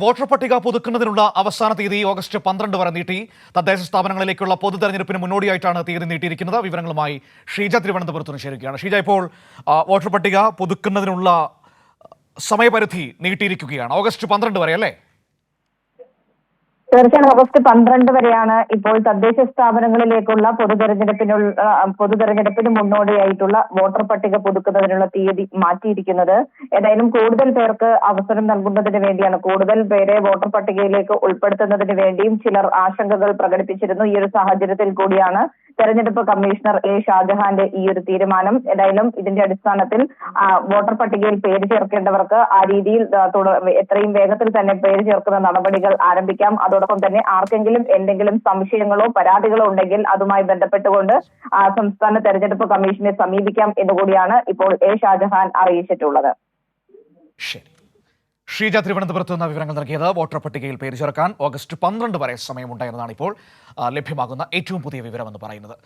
Voter പട്ടിക പുതുക്കുന്നതിനുള്ള അവസാന തീയതി ഓഗസ്റ്റ് 12 വരെ നീട്ടി. തദ്ദേശ സ്ഥാപനങ്ങളിലേക്കുള്ള പൊതു തെരഞ്ഞെടുപ്പിന് മുന്നോടിയായിട്ടാണ് തീയതി നീട്ടിയിരിക്കുന്നത്. വിവരങ്ങളുമായി ഷീജ തിരുവനന്തപുരത്ത് ചേരുകയാണ്. ഷീജ, ഇപ്പോൾ വോട്ടർ പട്ടിക പുതുക്കുന്നതിനുള്ള സമയപരിധി നീട്ടിയിരിക്കുകയാണ് ഓഗസ്റ്റ് 12 വരെ, അല്ലേ? തീർച്ചയായും ഓഗസ്റ്റ് 12 വരെയാണ് ഇപ്പോൾ തദ്ദേശ സ്ഥാപനങ്ങളിലേക്കുള്ള പൊതുതെരഞ്ഞെടുപ്പിന് മുന്നോടിയായിട്ടുള്ള വോട്ടർ പട്ടിക പുതുക്കുന്നതിനുള്ള തീയതി മാറ്റിയിരിക്കുന്നത്. ഏതായാലും കൂടുതൽ പേർക്ക് അവസരം നൽകുന്നതിന് വേണ്ടിയാണ്, കൂടുതൽ പേരെ വോട്ടർ പട്ടികയിലേക്ക് ഉൾപ്പെടുത്തുന്നതിന് വേണ്ടിയും ചിലർ ആശങ്കകൾ പ്രകടിപ്പിച്ചിരുന്നു. ഈ ഒരു സാഹചര്യത്തിൽ കൂടിയാണ് തെരഞ്ഞെടുപ്പ് കമ്മീഷണർ എ ഷാജഹാന്റെ ഈ ഒരു തീരുമാനം. ഏതായാലും ഇതിന്റെ അടിസ്ഥാനത്തിൽ വോട്ടർ പട്ടികയിൽ പേര് ചേർക്കേണ്ടവർക്ക് ആ രീതിയിൽ എത്രയും വേഗത്തിൽ തന്നെ പേര് ചേർക്കുന്ന നടപടികൾ ആരംഭിക്കാം. അതോടൊപ്പം തന്നെ ആർക്കെങ്കിലും എന്തെങ്കിലും സംശയങ്ങളോ പരാതികളോ ഉണ്ടെങ്കിൽ അതുമായി ബന്ധപ്പെട്ടുകൊണ്ട് സംസ്ഥാന തെരഞ്ഞെടുപ്പ് കമ്മീഷനെ സമീപിക്കാം എന്നുകൂടിയാണ് ഇപ്പോൾ എ ഷാജഹാൻ അറിയിച്ചിട്ടുള്ളത്. ശരി, ഷീജ തിരുവനന്തപുരത്ത് നിന്ന് വിവരങ്ങൾ നൽകിയത്. വോട്ടർ പട്ടികയിൽ പേര് ചേർക്കാൻ ഓഗസ്റ്റ് 12 വരെ സമയമുണ്ടായിരുന്നതാണ് ഇപ്പോൾ ലഭ്യമാകുന്ന ഏറ്റവും പുതിയ വിവരമെന്ന് പറയുന്നത്.